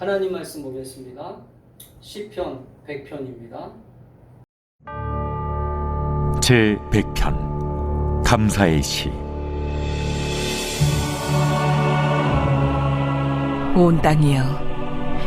하나님 말씀 보겠습니다. 시편 100편입니다. 제 100편 감사의 시. 온 땅이여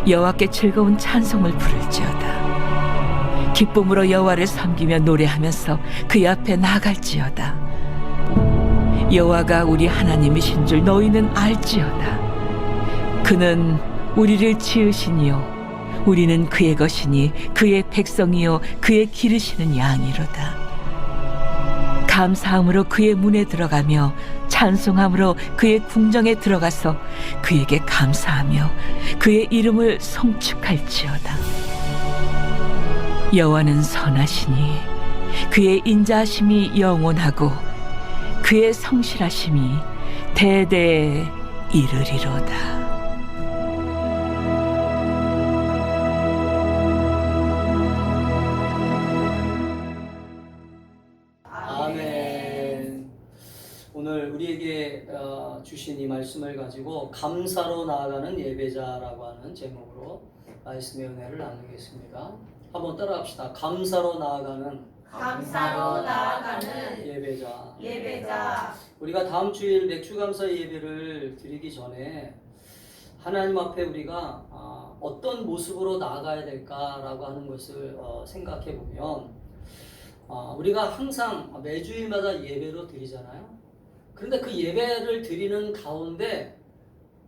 여호와께 즐거운 찬송을 부를지어다. 기쁨으로 여호와를 섬기며 노래하면서 그의 앞에 나아갈지어다. 여호와가 우리 하나님이신 줄 너희는 알지어다. 그는 우리를 지으시니요 우리는 그의 것이니 그의 백성이요 그의 기르시는 양이로다. 감사함으로 그의 문에 들어가며 찬송함으로 그의 궁정에 들어가서 그에게 감사하며 그의 이름을 송축할지어다. 여호와는 선하시니 그의 인자하심이 영원하고 그의 성실하심이 대대에 이르리로다. 아멘. 오늘 우리에게 주신 이 말씀을 가지고 감사로 나아가는 예배자라고 하는 제목으로 말씀의 은혜를 나누겠습니다. 한번 따라합시다. 감사로 나아가는 예배자. 우리가 다음 주일 맥주감사 예배를 드리기 전에 하나님 앞에 우리가 어떤 모습으로 나아가야 될까라고 하는 것을 생각해 보면 우리가 항상 매주일마다 예배로 드리잖아요. 그런데 그 예배를 드리는 가운데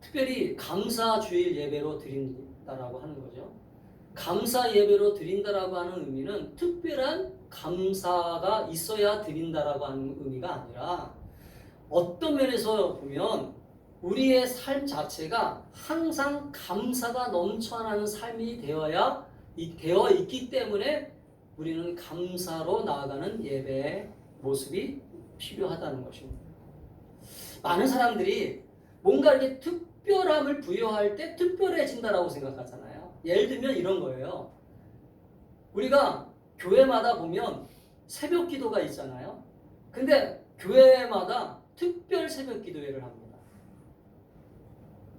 특별히 감사주일 예배로 드린다라고 하는 거죠. 감사 예배로 드린다라고 하는 의미는 특별한 감사가 있어야 드린다라고 하는 의미가 아니라 어떤 면에서 보면 우리의 삶 자체가 항상 감사가 넘쳐나는 삶이 되어 있기 때문에 우리는 감사로 나아가는 예배의 모습이 필요하다는 것입니다. 많은 사람들이 뭔가 이렇게 특별함을 부여할 때 특별해진다라고 생각하잖아요. 예를 들면 이런 거예요. 우리가 교회마다 보면 새벽 기도가 있잖아요. 근데 교회마다 특별 새벽 기도회를 합니다.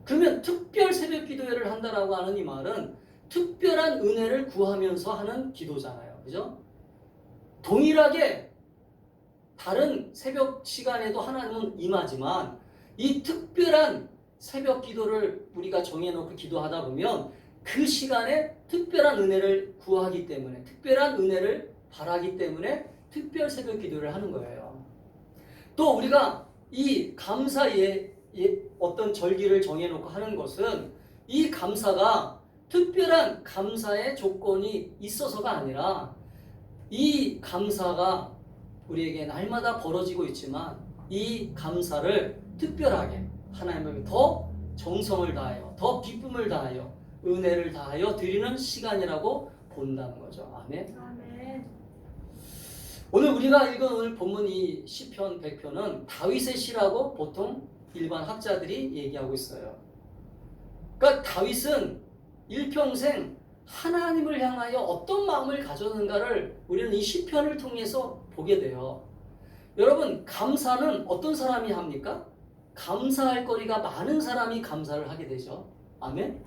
그러면 특별 새벽 기도회를 한다라고 하는 이 말은 특별한 은혜를 구하면서 하는 기도잖아요. 그죠? 동일하게 다른 새벽 시간에도 하나님은 임하지만 이 특별한 새벽 기도를 우리가 정해놓고 기도하다 보면 그 시간에 특별한 은혜를 구하기 때문에 특별한 은혜를 바라기 때문에 특별 새벽 기도를 하는 거예요. 또 우리가 이 감사의 어떤 절기를 정해놓고 하는 것은 이 감사가 특별한 감사의 조건이 있어서가 아니라 이 감사가 우리에게 날마다 벌어지고 있지만 이 감사를 특별하게 하나님께 더 정성을 다하여 더 기쁨을 다하여 은혜를 다하여 드리는 시간이라고 본다는 거죠. 아멘. 오늘 우리가 읽은 오늘 본문 이 시편 100편은 다윗의 시라고 보통 일반 학자들이 얘기하고 있어요. 그러니까 다윗은 일평생 하나님을 향하여 어떤 마음을 가졌는가를 우리는 이 시편을 통해서 보게 돼요. 여러분, 감사는 어떤 사람이 합니까? 감사할 거리가 많은 사람이 감사를 하게 되죠. 아멘?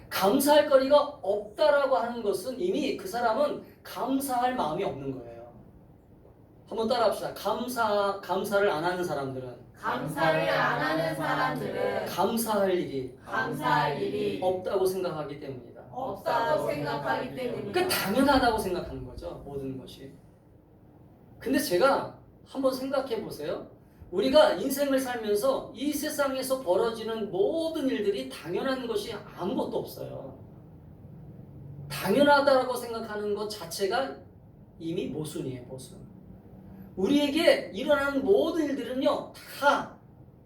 감사할 거리가 없다라고 하는 것은 이미 그 사람은 감사할 마음이 없는 거예요. 한번 따라합시다. 감사를 안 하는 사람들은 감사할 일이 없다고 생각하기 때문이다. 그러니까 당연하다고 생각하는 거죠. 모든 것이. 근데 제가 한번 생각해 보세요. 우리가 인생을 살면서 이 세상에서 벌어지는 모든 일들이 당연한 것이 아무것도 없어요. 당연하다고 생각하는 것 자체가 이미 모순이에요. 모순. 우리에게 일어나는 모든 일들은요 다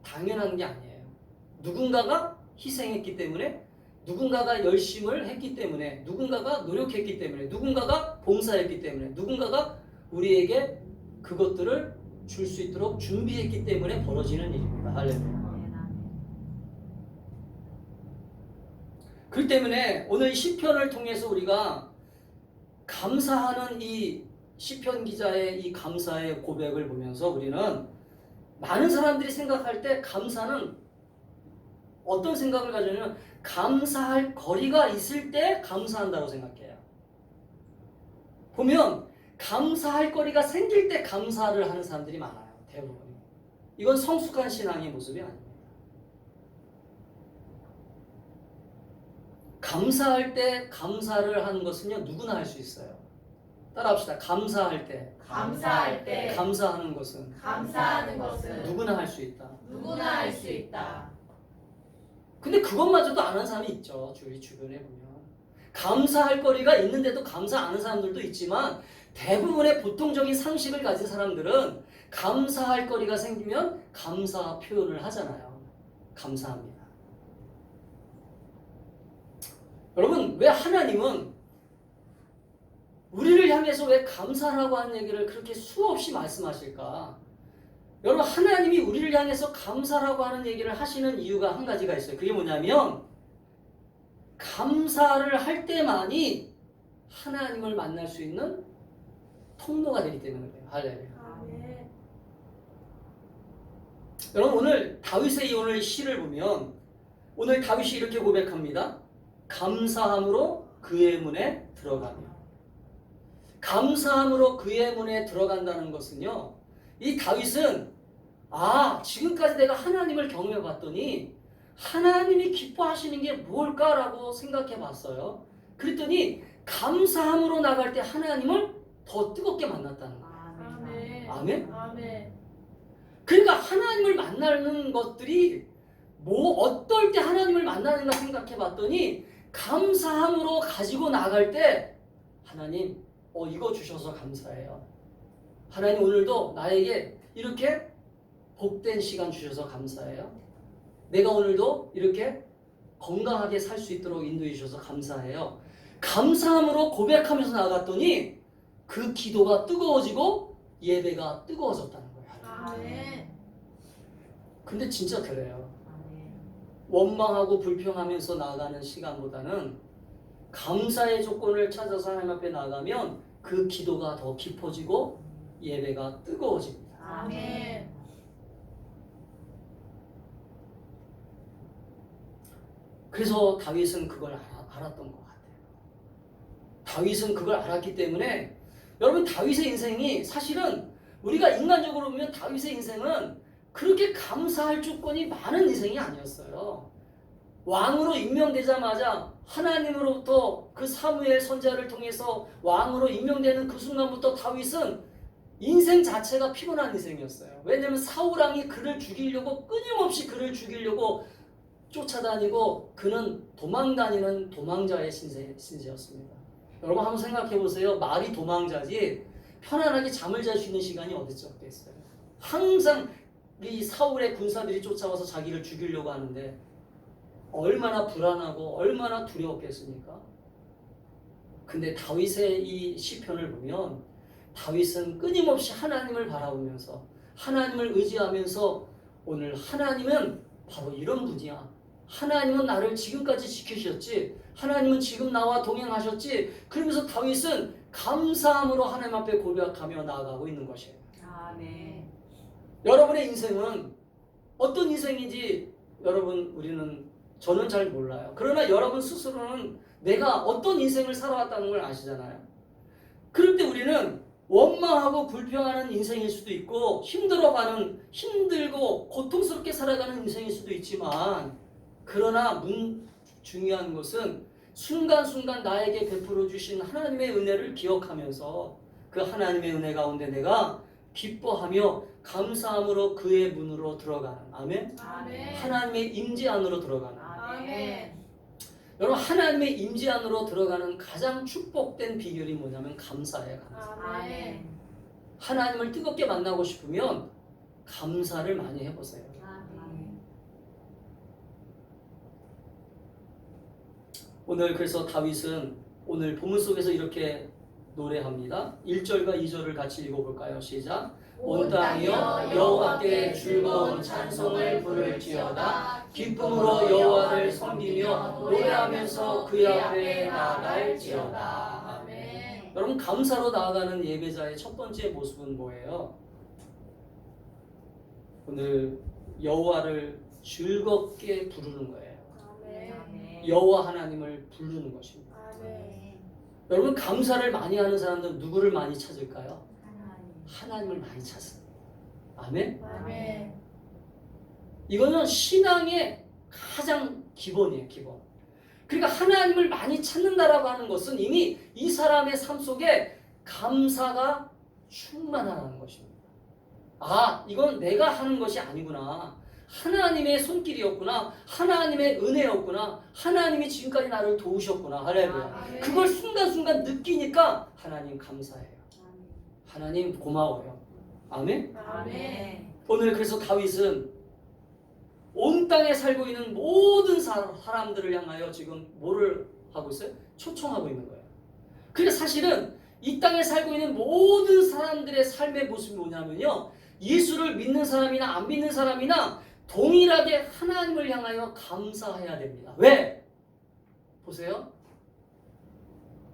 당연한 게 아니에요. 누군가가 희생했기 때문에, 누군가가 열심을 했기 때문에, 누군가가 노력했기 때문에, 누군가가 봉사했기 때문에, 누군가가 우리에게 그것들을 줄 수 있도록 준비했기 때문에 벌어지는 일입니다. 할렐루야. 그렇기 때문에 오늘 시편을 통해서 우리가 감사하는 이 시편 기자의 이 감사의 고백을 보면서 우리는 많은 사람들이 생각할 때 감사는 어떤 생각을 가지냐면 감사할 거리가 있을 때 감사한다고 생각해요. 보면 감사할 거리가 생길 때 감사를 하는 사람들이 많아요. 대부분. 이건 성숙한 신앙의 모습이 아닙니다. 감사할 때 감사를 하는 것은요, 누구나 할 수 있어요. 따라합시다. 감사할 때 감사할 때 감사하는 것은 감사하는 것은 누구나 할 수 있다. 누구나 할 수 있다. 근데 그것마저도 안 하는 사람이 있죠. 우리 주변에 보면. 감사할 거리가 있는데도 감사 안 하는 사람들도 있지만 대부분의 보통적인 상식을 가진 사람들은 감사할 거리가 생기면 감사 표현을 하잖아요. 감사합니다. 여러분, 왜 하나님은 우리를 향해서 왜 감사라고 하는 얘기를 그렇게 수없이 말씀하실까? 여러분, 하나님이 우리를 향해서 감사라고 하는 얘기를 하시는 이유가 한 가지가 있어요. 그게 뭐냐면 감사를 할 때만이 하나님을 만날 수 있는 통로가 되기 때문에 그래요. 할렐루야. 아멘. 여러분, 오늘 다윗의 오늘 시를 보면 오늘 다윗이 이렇게 고백합니다. 감사함으로 그의 문에 들어가며. 감사함으로 그의 문에 들어간다는 것은요, 이 다윗은 지금까지 내가 하나님을 경험해 봤더니 하나님이 기뻐하시는 게 뭘까라고 생각해 봤어요. 그랬더니 감사함으로 나갈 때 하나님을 더 뜨겁게 만났다는 거예요. 아멘. 아멘? 아멘. 그러니까 하나님을 만나는 것들이 어떨 때 하나님을 만나는가 생각해 봤더니 감사함으로 가지고 나갈 때 하나님 이거 주셔서 감사해요. 하나님 오늘도 나에게 이렇게 복된 시간 주셔서 감사해요. 내가 오늘도 이렇게 건강하게 살 수 있도록 인도해 주셔서 감사해요. 감사함으로 고백하면서 나갔더니 그 기도가 뜨거워지고 예배가 뜨거워졌다는 거예요. 아멘. 근데 진짜 그래요. 아멘. 원망하고 불평하면서 나가는 시간보다는 감사의 조건을 찾아서 하나님 앞에 나가면 그 기도가 더 깊어지고 예배가 뜨거워집니다. 아멘. 그래서 다윗은 그걸 알았던 것 같아요. 다윗은 그걸 알았기 때문에 여러분, 다윗의 인생이 사실은 우리가 인간적으로 보면 다윗의 인생은 그렇게 감사할 조건이 많은 인생이 아니었어요. 왕으로 임명되자마자 하나님으로부터 그 사무엘 선지자를 통해서 왕으로 임명되는 그 순간부터 다윗은 인생 자체가 피곤한 인생이었어요. 왜냐하면 사울왕이 그를 죽이려고 끊임없이 그를 죽이려고 쫓아다니고 그는 도망다니는 도망자의 신세였습니다. 여러분 한번 생각해 보세요. 말이 도망자지 편안하게 잠을 잘 수 있는 시간이 어딨겠어요. 항상 이 사울의 군사들이 쫓아와서 자기를 죽이려고 하는데 얼마나 불안하고 얼마나 두려웠겠습니까? 근데 다윗의 이 시편을 보면 다윗은 끊임없이 하나님을 바라보면서 하나님을 의지하면서 오늘 하나님은 바로 이런 분이야. 하나님은 나를 지금까지 지키셨지. 하나님은 지금 나와 동행하셨지. 그러면서 다윗은 감사함으로 하나님 앞에 고백하며 나아가고 있는 것이에요. 아멘. 여러분의 인생은 어떤 인생인지 저는 잘 몰라요. 그러나 여러분 스스로는 내가 어떤 인생을 살아왔다는 걸 아시잖아요. 그럴 때 우리는 원망하고 불평하는 인생일 수도 있고 힘들고 고통스럽게 살아가는 인생일 수도 있지만 그러나 중요한 것은 순간순간 나에게 베풀어 주신 하나님의 은혜를 기억하면서 그 하나님의 은혜 가운데 내가 기뻐하며 감사함으로 그의 문으로 들어가는 아멘? 아멘. 하나님의 임재 안으로 들어가는 아멘. 여러분 하나님의 임재 안으로 들어가는 가장 축복된 비결이 뭐냐면 감사예요. 감사. 아멘. 하나님을 뜨겁게 만나고 싶으면 감사를 많이 해보세요. 아멘. 오늘 그래서 다윗은 오늘 본문 속에서 이렇게 노래합니다. 1절과 2절을 같이 읽어볼까요? 시작. 온 땅이여 여호와께 즐거운 찬송을 부를지어다. 기쁨으로 여호와를 섬기며 노래하면서 그의 앞에 나아갈지어다. 아멘. 여러분 감사로 나아가는 예배자의 첫 번째 모습은 뭐예요? 오늘 여호와를 즐겁게 부르는 거예요. 아멘. 여호와 하나님을 부르는 것입니다. 여러분 감사를 많이 하는 사람들은 누구를 많이 찾을까요? 하나님을 많이 찾습니다. 아멘? 이거는 신앙의 가장 기본이에요. 기본. 그러니까 하나님을 많이 찾는다라고 하는 것은 이미 이 사람의 삶 속에 감사가 충만하다는 것입니다. 아, 이건 내가 하는 것이 아니구나. 하나님의 손길이었구나. 하나님의 은혜였구나. 하나님이 지금까지 나를 도우셨구나. 할렐루야. 그걸 순간순간 느끼니까 하나님 감사해요. 하나님 고마워요. 아멘? 오늘 그래서 다윗은 온 땅에 살고 있는 모든 사람들을 향하여 지금 뭐를 하고 있어요? 초청하고 있는 거예요. 그러니까 사실은 이 땅에 살고 있는 모든 사람들의 삶의 모습이 뭐냐면요, 예수를 믿는 사람이나 안 믿는 사람이나 동일하게 하나님을 향하여 감사해야 됩니다. 왜? 보세요.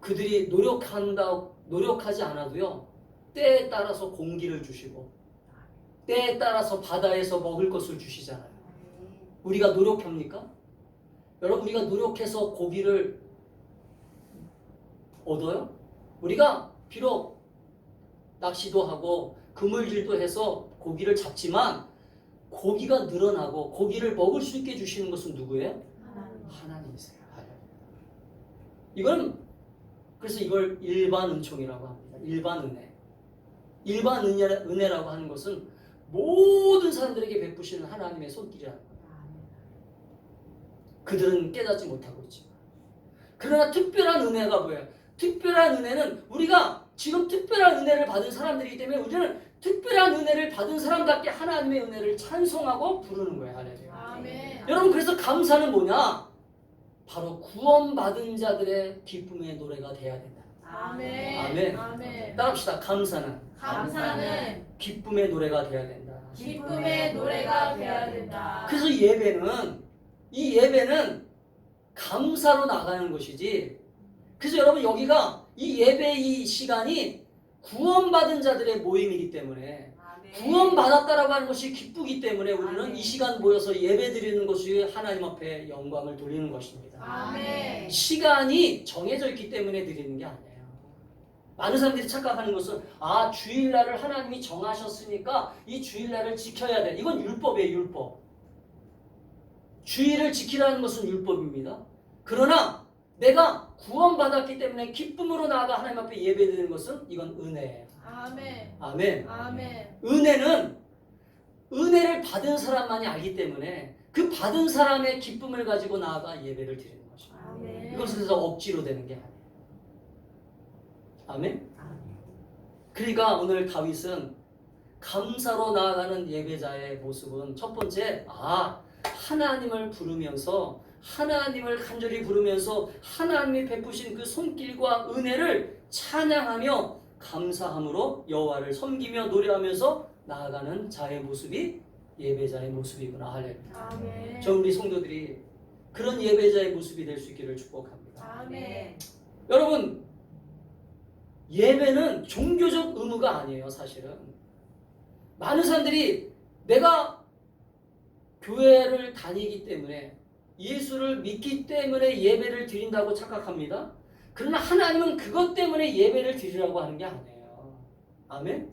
그들이 노력하지 않아도요, 때에 따라서 공기를 주시고 때에 따라서 바다에서 먹을 것을 주시잖아요. 우리가 노력합니까? 여러분, 우리가 노력해서 고기를 얻어요? 우리가 비록 낚시도 하고 그물질도 해서 고기를 잡지만 고기가 늘어나고 고기를 먹을 수 있게 해주시는 것은 누구예요? 하나님이세요. 그래서 이걸 일반 은총이라고 합니다. 일반 은혜. 일반 은혜라고 하는 것은 모든 사람들에게 베푸시는 하나님의 손길이라는 거예요. 그들은 깨닫지 못하고 있지만, 그러나 특별한 은혜가 뭐예요? 특별한 은혜는 우리가 지금 특별한 은혜를 받은 사람들이기 때문에 우리는 특별한 은혜를 받은 사람답게 하나님의 은혜를 찬송하고 부르는 거예요. 할렐루야. 여러분, 그래서 감사는 뭐냐? 바로 구원받은 자들의 기쁨의 노래가 돼야 된다. 아멘. 따라합시다. 감사는 기쁨의 노래가 돼야 된다. 기쁨의 노래가 되어야 된다. 그래서 이 예배는 감사로 나가는 것이지. 그래서 여러분, 여기가 이 예배 이 시간이 구원받은 자들의 모임이기 때문에, 구원받았다라고 하는 것이 기쁘기 때문에 우리는 이 시간 모여서 예배 드리는 것이 하나님 앞에 영광을 돌리는 것입니다. 시간이 정해져 있기 때문에 드리는 게 아니에요. 많은 사람들이 착각하는 것은, 아, 주일날을 하나님이 정하셨으니까 이 주일날을 지켜야 돼. 이건 율법이에요. 율법. 주일을 지키라는 것은 율법입니다. 그러나 내가 구원받았기 때문에 기쁨으로 나아가 하나님 앞에 예배드리는 것은 이건 은혜예요. 아멘. 은혜는 은혜를 받은 사람만이 알기 때문에 그 받은 사람의 기쁨을 가지고 나아가 예배를 드리는 것입니다. 이것은 그래서 억지로 되는 게 아니에요. 아멘. 그러니까 오늘 다윗은 감사로 나아가는 예배자의 모습은 첫 번째, 하나님을 부르면서, 하나님을 간절히 부르면서 하나님이 베푸신 그 손길과 은혜를 찬양하며 감사함으로 여호와를 섬기며 노래하면서 나아가는 자의 모습이 예배자의 모습이구나. 할렐루야. 저 우리 성도들이 그런 예배자의 모습이 될 수 있기를 축복합니다. 여러분, 예배는 종교적 의무가 아니에요. 사실은 많은 사람들이 내가 교회를 다니기 때문에, 예수를 믿기 때문에 예배를 드린다고 착각합니다. 그러나 하나님은 그것 때문에 예배를 드리라고 하는 게 아니에요. 아멘?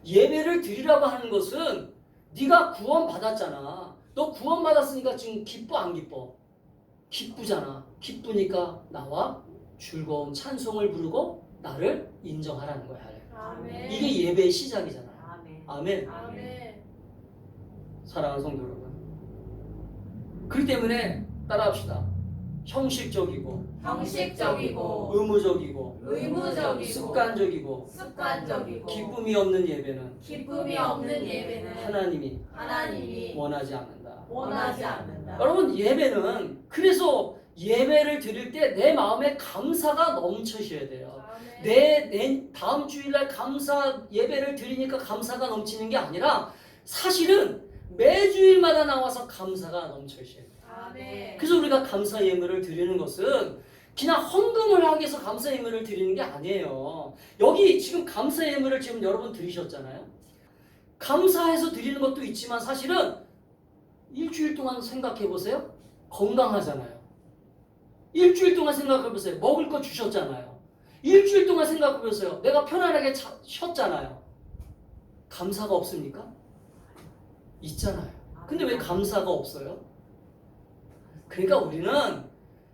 예배를 드리라고 하는 것은 네가 구원받았잖아. 너 구원받았으니까 지금 기뻐 안 기뻐? 기쁘잖아. 기쁘니까 나와 즐거운 찬송을 부르고 나를 인정하라는 거야. 이게 예배의 시작이잖아요. 아멘. 사랑하는 성도 여러분, 그렇기 때문에 따라합시다. 형식적이고 의무적이고 습관적이고 기쁨이 없는 예배는 하나님이 원하지 않는다. 여러분, 예배는, 그래서 예배를 드릴 때 내 마음에 감사가 넘치셔야 돼요. 내 다음 주일날 감사 예배를 드리니까 감사가 넘치는 게 아니라 사실은 매주일마다 나와서 감사가 넘쳐있어야 돼요. 그래서 우리가 감사 예물을 드리는 것은 그냥 헌금을 하기 위해서 감사 예물을 드리는 게 아니에요. 여기 지금 감사 예물을 지금 여러분 드리셨잖아요. 감사해서 드리는 것도 있지만 사실은 일주일 동안 생각해 보세요. 건강하잖아요. 일주일 동안 생각해보세요. 먹을 거 주셨잖아요. 일주일 동안 생각해보세요. 내가 편안하게 쉬었잖아요. 감사가 없습니까? 있잖아요. 근데 왜 감사가 없어요? 그러니까 우리는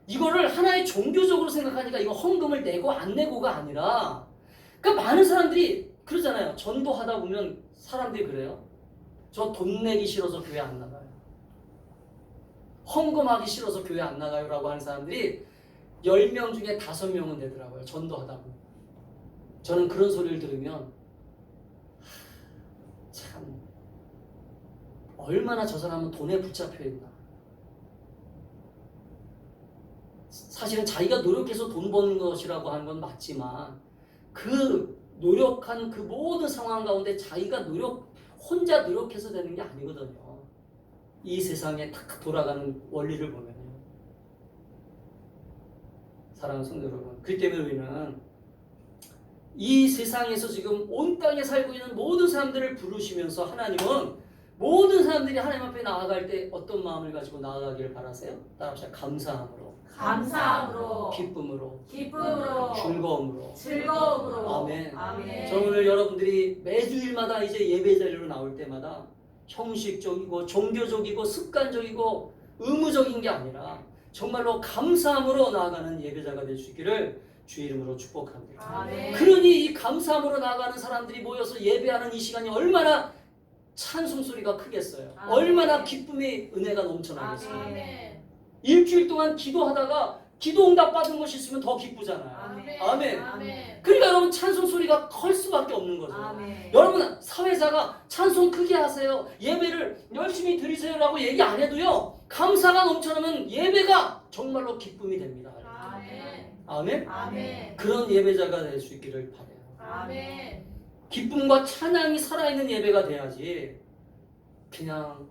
이거를 하나의 종교적으로 생각하니까 이거 헌금을 내고 안 내고가 아니라, 그러니까 많은 사람들이 그러잖아요. 전도하다 보면 사람들이 그래요. 저 돈 내기 싫어서 교회 안 나가요. 헌금하기 싫어서 교회 안 나가요 라고 하는 사람들이 10명 중에 5명은 되더라고요. 전도하다 보면. 저는 그런 소리를 들으면 참 얼마나 저 사람은 돈에 붙잡혀 있나. 사실은 자기가 노력해서 돈 버는 것이라고 하는 건 맞지만 그 노력한 그 모든 상황 가운데 자기가 혼자 노력해서 되는 게 아니거든요. 이 세상에 탁 돌아가는 원리를 보면요. 사랑하는 성도 여러분, 그렇기 때문에 우리는 이 세상에서 지금 온 땅에 살고 있는 모든 사람들을 부르시면서 하나님은 모든 사람들이 하나님 앞에 나아갈 때 어떤 마음을 가지고 나아가기를 바라세요? 따라합시다. 감사함으로, 감사함으로, 기쁨으로, 기쁨으로, 즐거움으로. 즐거움으로. 아멘. 아멘. 저는 오늘 여러분들이 매주일마다 이제 예배 자리로 나올 때마다 형식적이고 종교적이고 습관적이고 의무적인 게 아니라 정말로 감사함으로 나아가는 예배자가 될 수 있기를 주의 이름으로 축복합니다. 아멘. 그러니 이 감사함으로 나아가는 사람들이 모여서 예배하는 이 시간이 얼마나 찬송 소리가 크겠어요. 아멘. 얼마나 기쁨의 은혜가 넘쳐나겠어요. 아멘. 일주일 동안 기도하다가 기도 응답 받은 것이 있으면 더 기쁘잖아요. 아멘. 아멘. 아멘. 그러니까 여러분 찬송 소리가 클 수밖에 없는 거죠. 아멘. 여러분 사회자가 찬송 크게 하세요, 예배를 열심히 드리세요라고 얘기 안 해도요, 감사가 넘쳐나면 예배가 정말로 기쁨이 됩니다. 아멘. 아멘. 아멘. 그런 예배자가 될 수 있기를 바라요. 아멘. 기쁨과 찬양이 살아있는 예배가 돼야지 그냥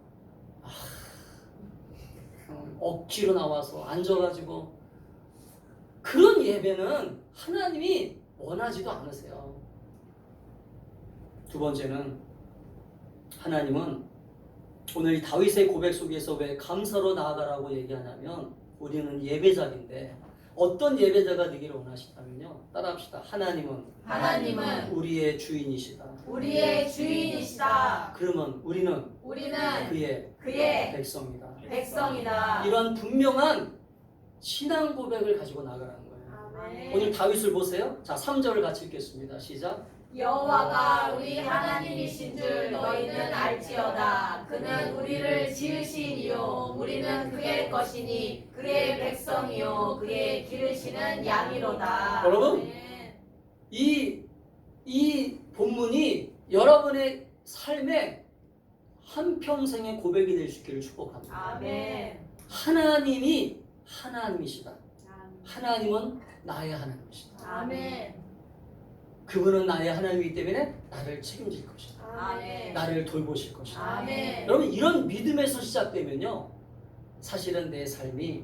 억지로 나와서 앉아가지고 그런 예배는 하나님이 원하지도 않으세요. 두 번째는 하나님은 오늘 이 다윗의 고백 속에서 왜 감사로 나아가라고 얘기하냐면 우리는 예배자인데 어떤 예배자가 되기를 원하시다면요. 따라합시다. 하나님은 우리의 주인이시다. 우리의 주인이시다. 그러면 우리는 그의 그의 백성이다. 백성이다. 이런 분명한 신앙 고백을 가지고 나가라는 거예요. 아멘. 오늘 다윗을 보세요. 자, 3절을 같이 읽겠습니다. 시작. 여호와가 우리 하나님이신 줄 너희는 알지어다. 그는 우리를 지으신 이요 우리는 그의 것이니 그의 백성이요 그의 기르시는 양이로다. 여러분, 아멘. 이 본문이 여러분의 삶에 한평생의 고백이 될 수 있기를 축복합니다. 아멘. 하나님이 하나님이시다. 하나님은 나의 하나님이시다. 아멘. 그분은 나의 하나님이기 때문에 나를 책임질 것이다. 아멘. 나를 돌보실 것이다. 아멘. 여러분, 이런 믿음에서 시작되면요, 사실은 내 삶이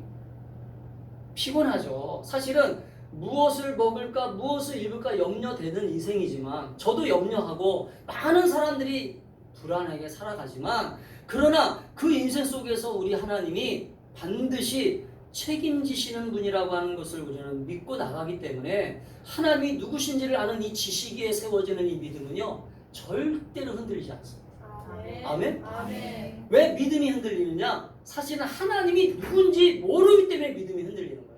피곤하죠. 사실은 무엇을 먹을까 무엇을 입을까 염려되는 인생이지만 저도 염려하고 많은 사람들이 불안하게 살아가지만 그러나 그 인생 속에서 우리 하나님이 반드시 책임지시는 분이라고 하는 것을 우리는 믿고 나가기 때문에 하나님이 누구신지를 아는 이 지식에 세워지는 이 믿음은요 절대로 흔들리지 않습니다. 아멘? 아멘. 왜 믿음이 흔들리느냐? 사실은 하나님이 누군지 모르기 때문에 믿음이 흔들리는 거예요.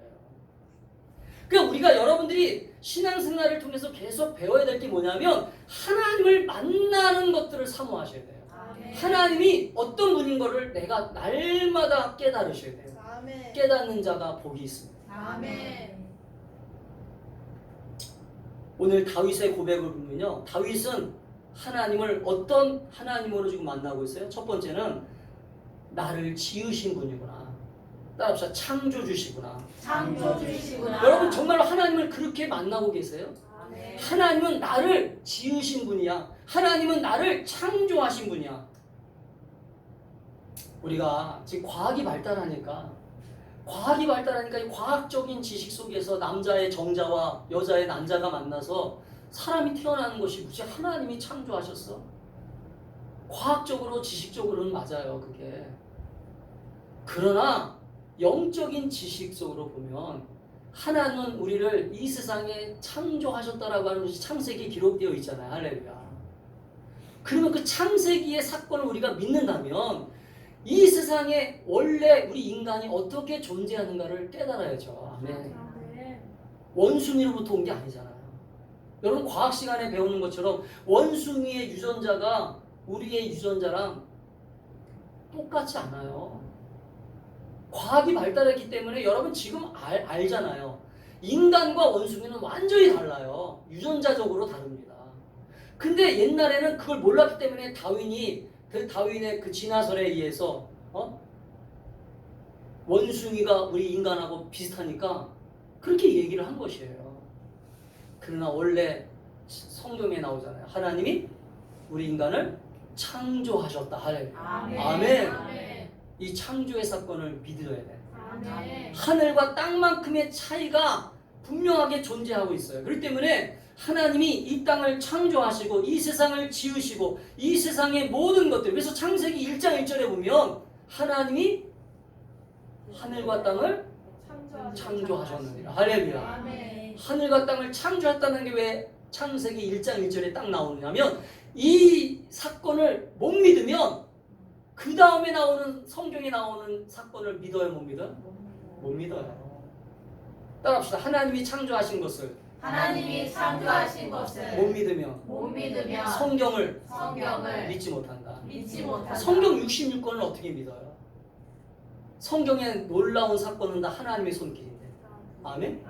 그러니까 우리가 여러분들이 신앙생활을 통해서 계속 배워야 될 게 뭐냐면 하나님을 만나는 것들을 사모하셔야 돼요. 아멘. 하나님이 어떤 분인 거를 내가 날마다 깨달으셔야 돼요. 아멘. 깨닫는 자가 복이 있습니다. 아멘. 오늘 다윗의 고백을 보면요, 다윗은 하나님을 어떤 하나님으로 지금 만나고 있어요? 첫 번째는 나를 지으신 분이구나. 따라합시다. 창조주시구나. 창조주시구나. 여러분 정말로 하나님을 그렇게 만나고 계세요? 아멘. 하나님은 나를 지으신 분이야. 하나님은 나를 창조하신 분이야. 우리가 지금 과학이 발달하니까 이 과학적인 지식 속에서 남자의 정자와 여자의 난자가 만나서 사람이 태어나는 것이 무슨 하나님이 창조하셨어? 과학적으로 지식적으로는 맞아요, 그게. 그러나 영적인 지식 속으로 보면 하나님은 우리를 이 세상에 창조하셨다라고 하는 것이 창세기에 기록되어 있잖아요. 할렐루야. 그러면 그 창세기의 사건을 우리가 믿는다면 이 세상에 원래 우리 인간이 어떻게 존재하는가를 깨달아야죠. 아멘. 원숭이로부터 온 게 아니잖아요. 여러분 과학 시간에 배우는 것처럼 원숭이의 유전자가 우리의 유전자랑 똑같지 않아요. 과학이 발달했기 때문에 여러분 지금 알잖아요. 인간과 원숭이는 완전히 달라요. 유전자적으로 다릅니다. 근데 옛날에는 그걸 몰랐기 때문에 다윈의 그 진화설에 의해서 원숭이가 우리 인간하고 비슷하니까 그렇게 얘기를 한 것이에요. 그러나 원래 성경에 나오잖아요. 하나님이 우리 인간을 창조하셨다. 할렐루야. 아멘. 이 창조의 사건을 믿어야 돼. 하늘과 땅만큼의 차이가 분명하게 존재하고 있어요. 그렇기 때문에 하나님이 이 땅을 창조하시고 이 세상을 지으시고 이 세상의 모든 것들, 그래서 창세기 1장 1절에 보면 하나님이 하늘과 땅을 창조하셨느니라. 할렐루야. 하늘과 땅을 창조했다는 게 왜 창세기 1장 1절에 딱 나오느냐면 이 사건을 못 믿으면 그 다음에 나오는 성경에 나오는 사건을 믿어요, 못 믿어요? 못 믿어요. 따라합시다. 하나님이 창조하신 것을 못 믿으면 성경을 믿지 못한다. 성경 66권을 어떻게 믿어요? 성경의 놀라운 사건은 다 하나님의 손길인데. 아멘?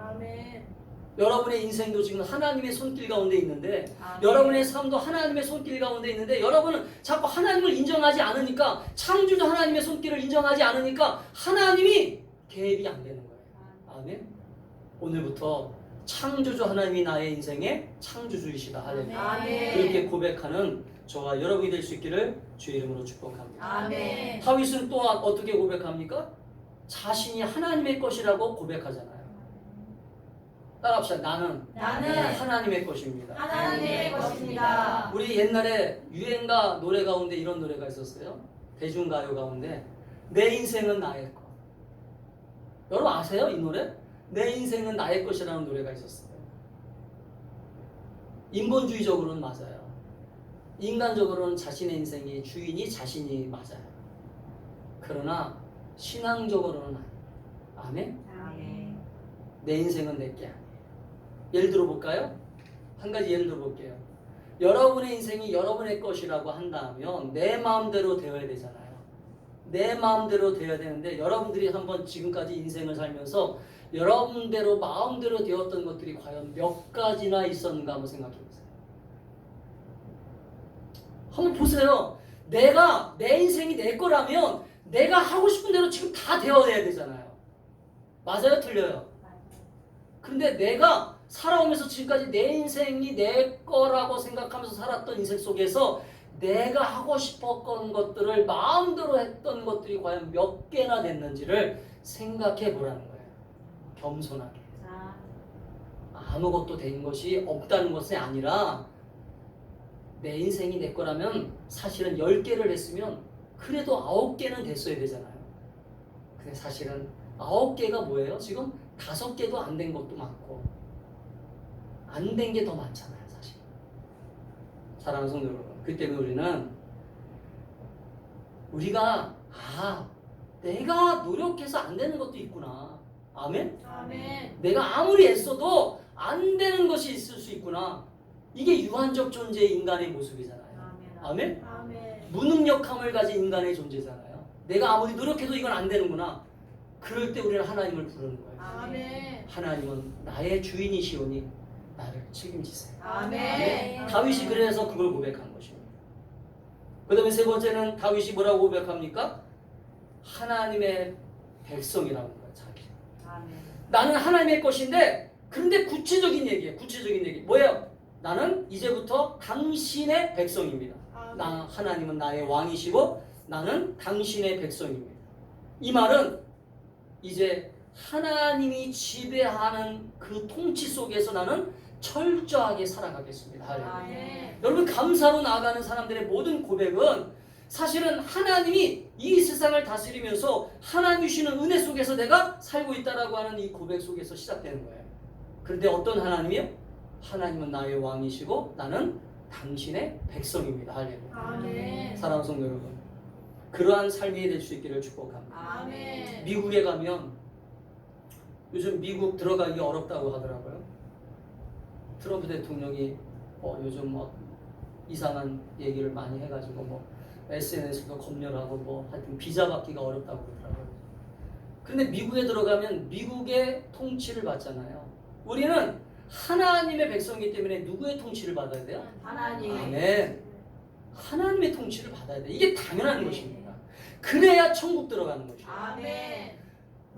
여러분의 인생도 지금 하나님의 손길 가운데 있는데 여러분의 삶도 하나님의 손길 가운데 있는데 여러분은 자꾸 하나님을 인정하지 않으니까 창조주 하나님의 손길을 인정하지 않으니까 하나님이 개입이 안 되는 거예요. 아멘? 오늘부터 창조주 하나님이 나의 인생의 창조주이시다. 할렐루야. 그렇게 고백하는 저와 여러분이 될 수 있기를 주의 이름으로 축복합니다. 다윗은 또한 어떻게 고백합니까? 자신이 하나님의 것이라고 고백하잖아요. 따라합시다. 나는 하나님의 것입니다. 우리 옛날에 유행가 노래 가운데 이런 노래가 있었어요. 대중가요 가운데 내 인생은 나의 것. 여러분 아세요? 이 노래? 내 인생은 나의 것이라는 노래가 있었어요. 인본주의적으로는 맞아요. 인간적으로는 자신의 인생이 주인이 자신이 맞아요. 그러나 신앙적으로는 아멘? 내 인생은 내게 아니에요. 예를 들어볼까요? 한 가지 예를 들어볼게요. 여러분의 인생이 여러분의 것이라고 한다면 내 마음대로 되어야 되잖아요. 내 마음대로 되어야 되는데 여러분들이 한번 지금까지 인생을 살면서 여러분대로 마음대로 되었던 것들이 과연 몇 가지나 있었는가 한번 생각해 보세요. 한번 보세요. 내 인생이 내 거라면 내가 하고 싶은 대로 지금 다 되어야 되잖아요. 맞아요? 틀려요? 근데 내가 살아오면서 지금까지 내 인생이 내 거라고 생각하면서 살았던 인생 속에서 내가 하고 싶었던 것들을 마음대로 했던 것들이 과연 몇 개나 됐는지를 생각해 보라는 거예요. 겸손하게. 아무것도 된 것이 없다는 것이 아니라 내 인생이 내 거라면 사실은 10개를 했으면 그래도 9개는 됐어야 되잖아요. 근데 사실은 9개가 뭐예요? 지금 5개도 안 된 것도 많고 안 된 게 더 많잖아요, 사실. 사랑하는 성도 여러분, 그 때문에 우리가 내가 노력해서 안 되는 것도 있구나. 아멘? 내가 아무리 애써도 안 되는 것이 있을 수 있구나. 이게 유한적 존재의 인간의 모습이잖아요. 아멘? 무능력함을 가진 인간의 존재잖아요. 내가 아무리 노력해도 이건 안 되는구나. 그럴 때 우리는 하나님을 부르는 거예요. 하나님은 나의 주인이시오니 나를 책임지세요. 다윗이 그래서 그걸 고백한 것입니다. 그 다음에 세 번째는 다윗이 뭐라고 고백합니까? 하나님의 백성이라는 거예요. 자기. 나는 하나님의 것인데 그런데 구체적인 얘기예요. 구체적인 얘기. 뭐예요? 나는 이제부터 당신의 백성입니다. 하나님은 나의 왕이시고 나는 당신의 백성입니다. 이 말은 이제 하나님이 지배하는 그 통치 속에서 나는 철저하게 살아가겠습니다. 할렐루야. 여러분 감사로 나아가는 사람들의 모든 고백은 사실은 하나님이 이 세상을 다스리면서 하나님 주시는 은혜 속에서 내가 살고 있다라고 하는 이 고백 속에서 시작되는 거예요. 그런데 어떤 하나님이요? 하나님은 나의 왕이시고 나는 당신의 백성입니다. 할렐루야. 아멘. 사랑하는 성도 여러분, 그러한 삶이 될 수 있기를 축복합니다. 아멘. 미국에 가면 요즘 미국 들어가기 어렵다고 하더라고요. 트럼프 대통령이 요즘 뭐 이상한 얘기를 많이 해가지고 뭐 SNS도 검열하고 뭐 하여튼 비자 받기가 어렵다고 그러더라고요. 그런데 미국에 들어가면 미국의 통치를 받잖아요. 우리는 하나님의 백성이기 때문에 누구의 통치를 받아야 돼요? 하나님. 아멘. 하나님의 통치를 받아야 돼. 이게 당연한 것입니다. 그래야 천국 들어가는 것이에요. 아멘.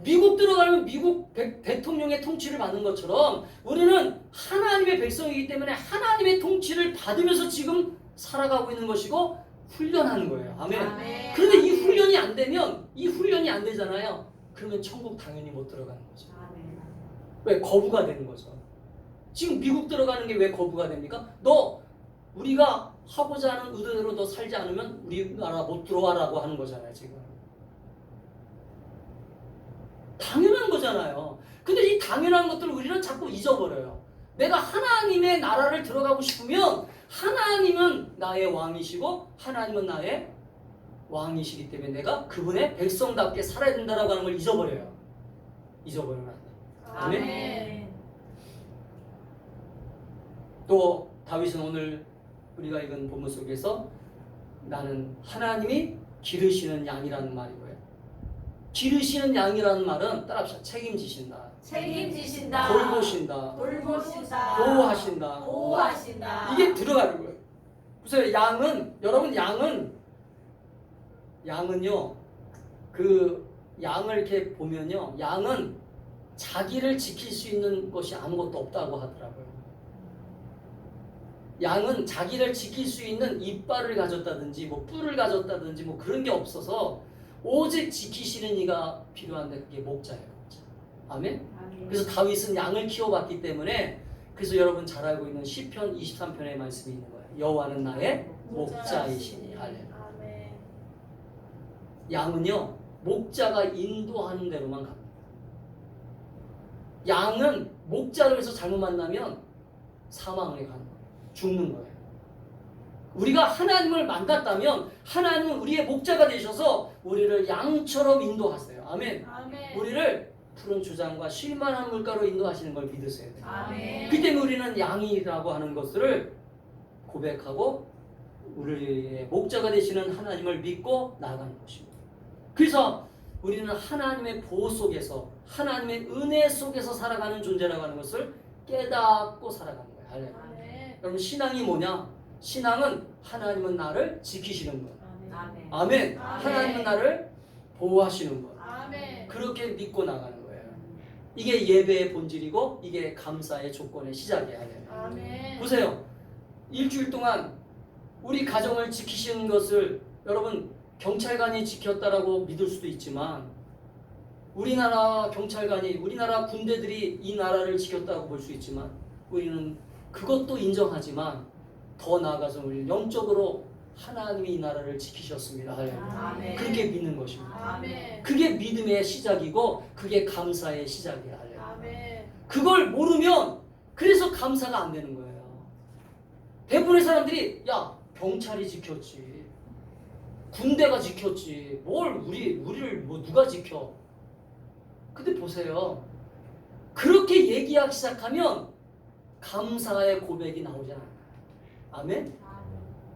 미국 들어가면 미국 대통령의 통치를 받는 것처럼 우리는 하나님의 백성이기 때문에 하나님의 통치를 받으면서 지금 살아가고 있는 것이고 훈련하는 거예요. 아멘. 아멘. 그런데 이 훈련이 안 되면 이 훈련이 안 되잖아요. 그러면 천국 당연히 못 들어가는 거죠. 아멘. 왜? 거부가 되는 거죠. 지금 미국 들어가는 게 왜 거부가 됩니까? 우리가 하고자 하는 의도대로 너 살지 않으면 우리나라 못 들어와라고 하는 거잖아요. 지금 당연한 거잖아요. 근데 이 당연한 것들을 우리는 자꾸 잊어버려요. 내가 하나님의 나라를 들어가고 싶으면 하나님은 나의 왕이시고 하나님은 나의 왕이시기 때문에 내가 그분의 백성답게 살아야 된다라고 하는 걸 잊어버려요. 잊어버리면 안 돼요. 아멘. 아멘. 또 다윗은 오늘 우리가 읽은 본문 속에서 나는 하나님이 기르시는 양이라는 말이고요. 기르시는 양이라는 말은 따라합시다. 책임지신다. 책임지신다. 돌보신다. 돌보신다. 보호하신다. 보호하신다. 이게 들어가는 거예요. 그래서 여러분 양은요, 그 양을 이렇게 보면요, 양은 자기를 지킬 수 있는 것이 아무것도 없다고 하더라고요. 양은 자기를 지킬 수 있는 이빨을 가졌다든지 뭐 뿔을 가졌다든지 뭐 그런 게 없어서 오직 지키시는 이가 필요한데 그게 목자예요. 목자. 아멘. 아멘. 그래서 다윗은 양을 키워봤기 때문에 그래서 여러분 잘 알고 있는 시편 23편의 말씀이 있는 거예요. 여호와는 나의 목자이시니. 할렐루야. 아멘. 양은요, 목자가 인도하는 대로만 갑니다. 양은 목자를 해서 잘못 만나면 사망에 가는 거예요. 죽는 거예요. 우리가 하나님을 만났다면 하나님은 우리의 목자가 되셔서 우리를 양처럼 인도하세요. 아멘. 아멘. 우리를 푸른 주장과 쉴만한 물가로 인도하시는 걸 믿으셔야 돼요. 아멘. 그 때문에 우리는 양이라고 하는 것을 고백하고 우리의 목자가 되시는 하나님을 믿고 나아가는 것입니다. 그래서 우리는 하나님의 보호 속에서 하나님의 은혜 속에서 살아가는 존재라고 하는 것을 깨닫고 살아가는 거예요. 할렐루야. 아멘. 여러분 신앙이 뭐냐? 신앙은 하나님은 나를 지키시는 것. 아멘. 아멘. 아멘. 하나님은 나를 보호하시는 것. 아멘. 그렇게 믿고 나가는 거예요. 이게 예배의 본질이고 이게 감사의 조건의 시작이에요. 아멘. 보세요. 일주일 동안 우리 가정을 지키시는 것을 여러분 경찰관이 지켰다라고 믿을 수도 있지만 우리나라 경찰관이 우리나라 군대들이 이 나라를 지켰다고 볼 수 있지만 우리는 그것도 인정하지만 더 나아가서 우리 영적으로 하나님이 이 나라를 지키셨습니다. 아멘. 그렇게 믿는 것입니다. 아멘. 그게 믿음의 시작이고 그게 감사의 시작이에요. 아멘. 그걸 모르면 그래서 감사가 안 되는 거예요. 대부분의 사람들이 야 경찰이 지켰지 군대가 지켰지 뭘 우리를 뭐 누가 지켜. 근데 보세요. 그렇게 얘기하기 시작하면 감사의 고백이 나오지 않아요. 아멘?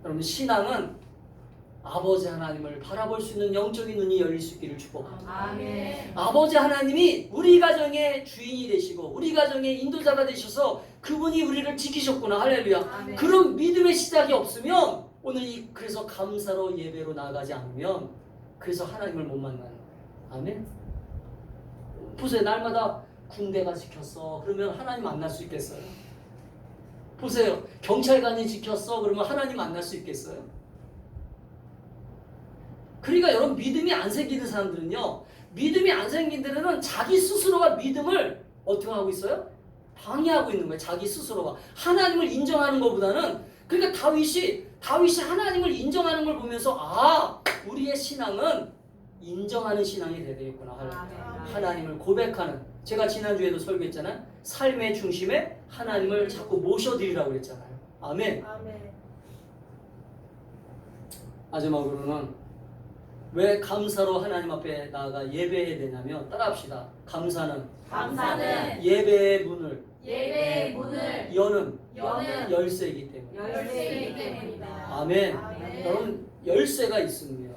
여러분 신앙은 아버지 하나님을 바라볼 수 있는 영적인 눈이 열릴 수 있기를 축복합니다. 아멘. 아버지 하나님이 우리 가정의 주인이 되시고 우리 가정의 인도자가 되셔서 그분이 우리를 지키셨구나. 할렐루야. 아멘. 그런 믿음의 시작이 없으면 오늘 그래서 감사로 예배로 나아가지 않으면 그래서 하나님을 못 만나는 거예요. 아멘. 보세요. 날마다 군대가 지켰어. 그러면 하나님 만날 수 있겠어요? 보세요. 경찰관이 지켰어. 그러면 하나님 만날 수 있겠어요? 그러니까 여러분 믿음이 안 생기는 사람들은요. 믿음이 안 생긴 데는 자기 스스로가 믿음을 어떻게 하고 있어요? 방해하고 있는 거예요. 자기 스스로가. 하나님을 인정하는 것보다는 그러니까 다윗이 다윗이 하나님을 인정하는 걸 보면서 아, 우리의 신앙은 인정하는 신앙이 돼야 되겠구나. 하나님을 고백하는, 제가 지난주에도 설교했잖아요. 삶의 중심에 하나님을 자꾸 모셔드리라고 그랬잖아요. 아멘. 아멘. 마지막으로는 왜 감사로 하나님 앞에 나아가 예배해야 되냐면, 따라합시다. 감사는 예배의 문을 예배의 문을 여는 여는 열쇠이기 때문에. 열쇠이기 때문이다. 아멘. 아멘. 여러분, 열쇠가 있습니다.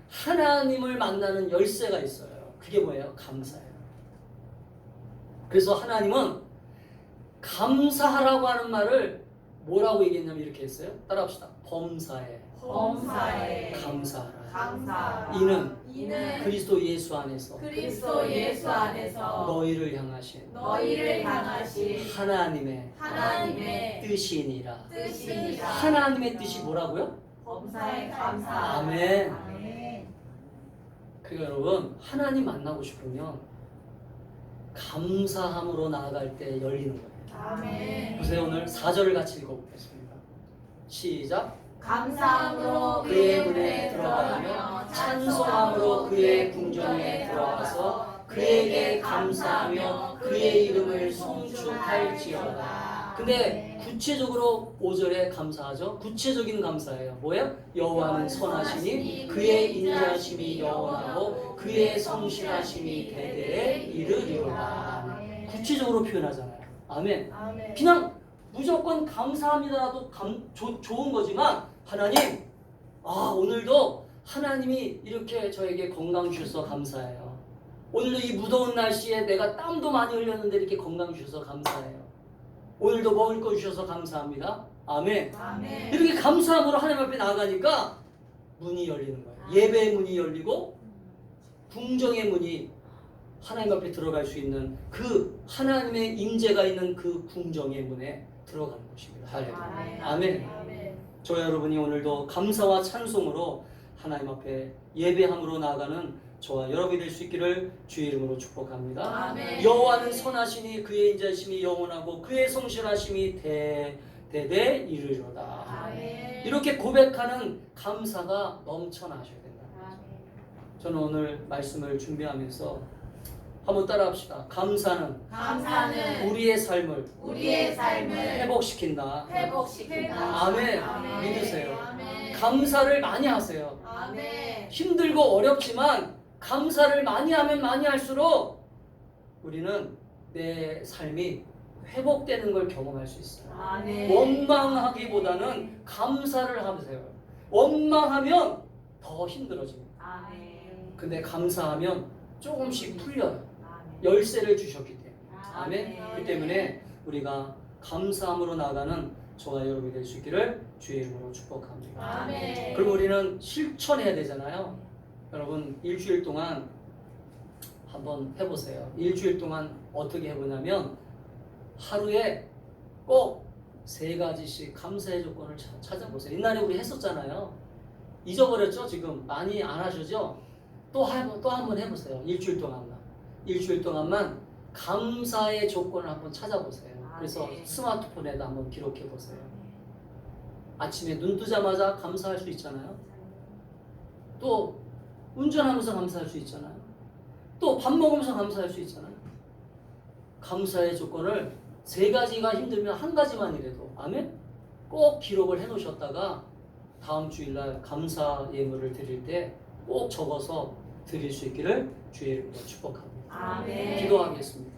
하나님을 만나는 열쇠가 있어요. 그게 뭐예요? 감사예요. 그래서 하나님은 감사하라고 하는 말을 뭐라고 얘기했냐면 이렇게 했어요. 따라합시다. 범사에 범사에 감사하라. 감사하라. 이는 그리스도 예수 안에서 그리스도 예수 안에서 너희를 향하신 너희를 향하신 하나님의 뜻이니라. 뜻이니라. 하나님의 뜻이 뭐라고요? 범사에 감사. 아멘. 아멘. 그러니까 여러분, 하나님 만나고 싶으면 감사함으로 나아갈 때 열리는 거예요. 아멘. 보세요. 오늘 4절을 같이 읽어보겠습니다. 시작. 감사함으로 그의 문에 들어가며 찬송함으로 그의 궁정에 들어가서 그에게 감사하며 그의 이름을 송축할지어다. 근데 구체적으로 5절에 감사하죠. 구체적인 감사예요. 뭐예요? 여호와는 선하시니 그의 인자하심이 영원하고 그의 성실하심이 대대에 이르리로다. 구체적으로 표현하잖아요. 아멘. 아멘. 그냥 무조건 감사합니다라도 좋은 거지만, 하나님, 오늘도 하나님이 이렇게 저에게 건강 주셔서 감사해요. 오늘도 이 무더운 날씨에 내가 땀도 많이 흘렸는데 이렇게 건강 주셔서 감사해요. 오늘도 먹을 거 주셔서 감사합니다. 아멘. 아멘. 이렇게 감사함으로 하나님 앞에 나아가니까 문이 열리는 거예요. 예배의 문이 열리고 궁정의 문이, 하나님 앞에 들어갈 수 있는 그 하나님의 임재가 있는 그 궁정의 문에 들어가는 것입니다. 할렐루야. 아멘. 아멘. 저 여러분이 오늘도 감사와 찬송으로 하나님 앞에 예배함으로 나아가는 저와 여러분이 될 수 있기를 주의 이름으로 축복합니다. 아멘. 여호와는 선하시니 그의 인자심이 영원하고 그의 성실하심이 대대에 이르리로다. 아멘. 이렇게 고백하는 감사가 넘쳐나셔야 된다. 아멘. 저는 오늘 말씀을 준비하면서 한번 따라합시다. 감사는 우리의 삶을 회복시킨다. 회복시킨다. 아멘. 아멘. 믿으세요. 아멘. 감사를 많이 하세요. 아멘. 힘들고 어렵지만 감사를 많이 하면 많이 할수록 우리는 내 삶이 회복되는 걸 경험할 수 있어요. 아멘. 원망하기보다는 감사를 하세요. 원망하면 더 힘들어집니다. 아멘. 근데 감사하면 조금씩 풀려요. 아멘. 열쇠를 주셨기 때문에. 아멘. 아멘. 그 때문에 우리가 감사함으로 나가는 저와 여러분이 될 수 있기를 주의 이름으로 축복합니다. 아멘. 그럼 우리는 실천해야 되잖아요. 여러분, 일주일 동안 한번 해보세요. 일주일 동안 어떻게 해보냐면 하루에 꼭 3가지씩 감사의 조건을 찾아보세요. 옛날에 우리 했었잖아요. 잊어버렸죠? 지금 많이 안 하시죠? 또 한번 해보세요. 일주일 동안만 감사의 조건을 한번 찾아보세요. 그래서 스마트폰에다 한번 기록해 보세요. 아침에 눈 뜨자마자 감사할 수 있잖아요. 또 운전하면서 감사할 수 있잖아요. 또 밥 먹으면서 감사할 수 있잖아요. 감사의 조건을 3가지가 힘들면 1가지만이라도, 아멘? 꼭 기록을 해 놓으셨다가 다음 주일날 감사 예물을 드릴 때 꼭 적어서 드릴 수 있기를 주의 이름으로 축복합니다. 아멘. 기도하겠습니다.